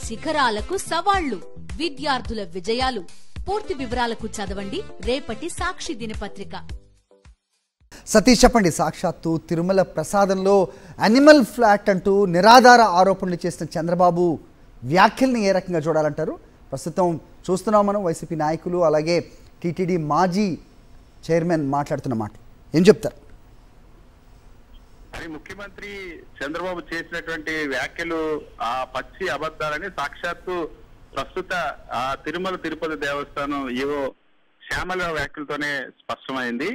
శిఖరాలకు సవాళ్లు, విద్యార్థుల విజయాలు. పూర్తి వివరాలకు చదవండి రేపటి సాక్షి దినపత్రిక. సతీష్ చెప్పండి, సాక్షాత్తు తిరుమల ప్రసాదంలో అనిమల్ ఫ్లాట్ అంటూ నిరాధార ఆరోపణలు చేసిన చంద్రబాబు వ్యాఖ్యల్ని ఏ రకంగా చూడాలంటారు? ప్రస్తుతం చూస్తున్నాం మనం వైసీపీ నాయకులు అలాగే టీటీడీ మాజీ చైర్మన్ మాట్లాడుతున్న మాట ఏం చెప్తారు? అది ముఖ్యమంత్రి చంద్రబాబు చేసినటువంటి వ్యాఖ్యలు ఆ పచ్చి అబద్ధాలని సాక్షాత్తు ప్రస్తుత తిరుమల తిరుపతి దేవస్థానం ఈవో శ్యామలరావు వ్యాఖ్యలతోనే స్పష్టమైంది.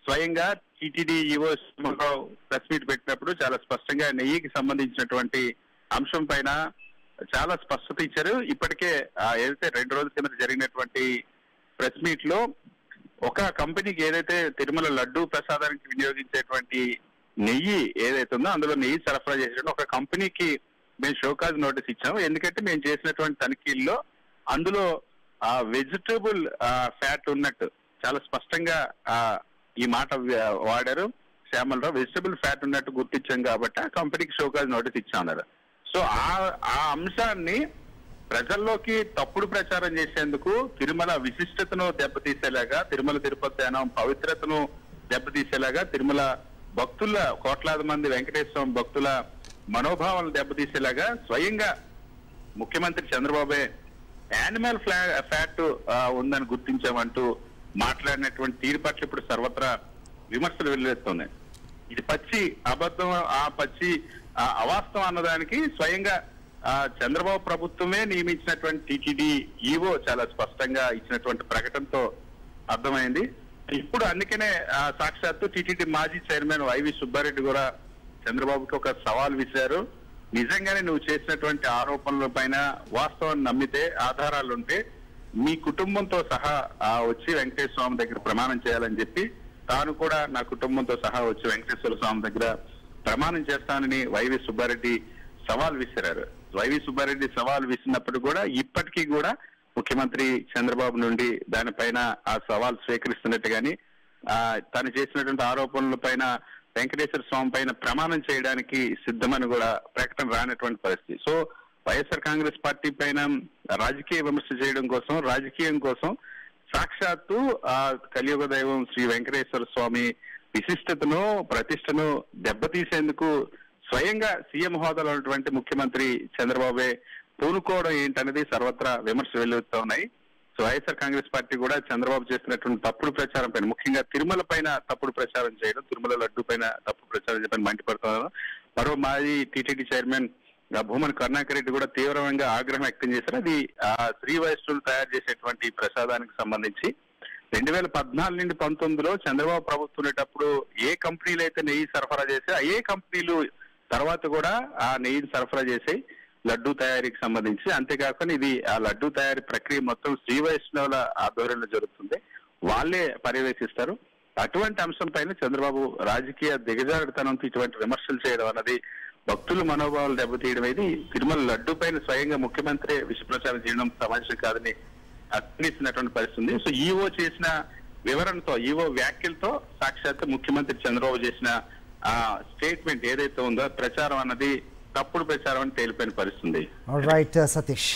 స్వయంగా TTD EO Shyamalarao press meet పెట్టినప్పుడు చాలా స్పష్టంగా నెయ్యికి సంబంధించినటువంటి అంశం పైన చాలా స్పష్టత ఇచ్చారు. ఇప్పటికే ఏదైతే 2 రోజుల కింద జరిగినటువంటి ప్రెస్ మీట్ లో ఒక కంపెనీకి ఏదైతే తిరుమల లడ్డూ ప్రసాదానికి వినియోగించేటువంటి నెయ్యి ఏదైతే ఉందో అందులో నెయ్యి సరఫరా చేసేటువంటి ఒక కంపెనీకి మేము షోకాజ్ నోటీస్ ఇచ్చాము. ఎందుకంటే మేము చేసినటువంటి తనిఖీల్లో అందులో వెజిటబుల్ ఫ్యాట్ ఉన్నట్టు చాలా స్పష్టంగా ఈ మాట వాడారు శ్యామలరావు. వెజిటబుల్ ఫ్యాట్ ఉన్నట్టు గుర్తించాం కాబట్టి ఆ కంపెనీకి షోకాజ్ నోటీస్ ఇచ్చామన్నారు. సో ఆ అంశాన్ని ప్రజల్లోకి తప్పుడు ప్రచారం చేసేందుకు, తిరుమల విశిష్టతను దెబ్బతీసేలాగా, తిరుమల తిరుపతి ధ్యానం పవిత్రతను దెబ్బతీసేలాగా, తిరుమల భక్తుల కోట్లాది మంది వెంకటేశ్వర భక్తుల మనోభావాలను దెబ్బతీసేలాగా స్వయంగా ముఖ్యమంత్రి చంద్రబాబే యానిమల్ ఫ్యాట్ ఉందని గుర్తించామంటూ మాట్లాడినటువంటి తీరు పట్ల ఇప్పుడు సర్వత్రా విమర్శలు వెల్లువెత్తున్నాయి. ఇది పచ్చి అబద్ధం, పచ్చి అవాస్తవం అన్నదానికి స్వయంగా చంద్రబాబు ప్రభుత్వమే నియమించినటువంటి టీటీడీ ఈవో చాలా స్పష్టంగా ఇచ్చినటువంటి ప్రకటనతో అర్థమైంది. ఇప్పుడు అందుకనే సాక్షాత్తు టీటీడీ మాజీ చైర్మన్ వైవి సుబ్బారెడ్డి కూడా చంద్రబాబుకి ఒక సవాల్ విసిరారు. నిజంగానే నువ్వు చేసినటువంటి ఆరోపణల పైన వాస్తవాన్ని నమ్మితే, ఆధారాలుంటే మీ కుటుంబంతో సహా వచ్చి వెంకటేశ్వర స్వామి దగ్గర ప్రమాణం చేయాలని చెప్పి తాను కూడా నా కుటుంబంతో సహా వచ్చి వెంకటేశ్వర స్వామి దగ్గర ప్రమాణం చేస్తానని వైవి సుబ్బారెడ్డి సవాల్ విసిరారు. వైవి సుబ్బారెడ్డి సవాల్ విసిరినప్పుడు కూడా ఇప్పటికీ కూడా ముఖ్యమంత్రి చంద్రబాబు నుండి దానిపైన ఆ సవాల్ స్వీకరిస్తున్నట్టు గాని తను చేసినటువంటి ఆరోపణల పైన వెంకటేశ్వర స్వామి పైన ప్రమాణం చేయడానికి సిద్ధమని కూడా ప్రకటన రానటువంటి పరిస్థితి. సో వైఎస్ఆర్ కాంగ్రెస్ పార్టీ పైన రాజకీయ విమర్శ చేయడం కోసం, రాజకీయం కోసం సాక్షాత్తు కలియుగ దైవం శ్రీ వెంకటేశ్వర స్వామి విశిష్టతను, ప్రతిష్టను దెబ్బతీసేందుకు స్వయంగా సీఎం హోదాలో ఉన్నటువంటి ముఖ్యమంత్రి చంద్రబాబే పూనుకోవడం ఏంటనేది సర్వత్రా విమర్శలు వెల్లువెత్తుతా ఉన్నాయి. సో వైఎస్ఆర్ కాంగ్రెస్ పార్టీ కూడా చంద్రబాబు చేస్తున్నటువంటి తప్పుడు ప్రచారం పైన, ముఖ్యంగా తిరుమల పైన తప్పుడు ప్రచారం చేయడం, తిరుమల లడ్డు పైన తప్పుడు ప్రచారం చేయడం మండిపడుతున్నారు. మరో మాజీ టీటీడీ చైర్మన్ భూమన్ కరుణాకర్ రెడ్డి కూడా తీవ్రంగా ఆగ్రహం వ్యక్తం చేశారు. అది శ్రీ వైష్ణవులు తయారు చేసేటువంటి ప్రసాదానికి సంబంధించి 2014 నుండి 19లో చంద్రబాబు ప్రభుత్వం ఉండేటప్పుడు ఏ కంపెనీలు అయితే నెయ్యి సరఫరా చేసే ఏ కంపెనీలు తర్వాత కూడా ఆ నెయ్యిని సరఫరా చేసే లడ్డూ తయారీకి సంబంధించి, అంతేకాకుండా ఇది ఆ లడ్డూ తయారీ ప్రక్రియ మొత్తం శ్రీ వైష్ణవుల ఆధ్వర్యంలో జరుగుతుంది, వాళ్ళే పర్యవేక్షిస్తారు. అటువంటి అంశం పైన చంద్రబాబు రాజకీయ దిగజారుడుతనంతో ఇటువంటి విమర్శలు చేయడం అన్నది భక్తుల మనోభావాలు దెబ్బతీయడం అనేది తిరుమల లడ్డు పైన స్వయంగా ముఖ్యమంత్రి విష ప్రచారం చేయడం సమాజం కాదని అర్థిస్తున్నటువంటి పరిస్థితి. సో ఈవో చేసిన వివరణతో, ఈవో వ్యాఖ్యలతో సాక్షాత్ ముఖ్యమంత్రి చంద్రబాబు చేసిన స్టేట్మెంట్ ఏదైతే ఉందో ప్రచారం అన్నది తప్పుడు ప్రచారం అని తేలిపోయిన పరిస్థితి. All right Satish.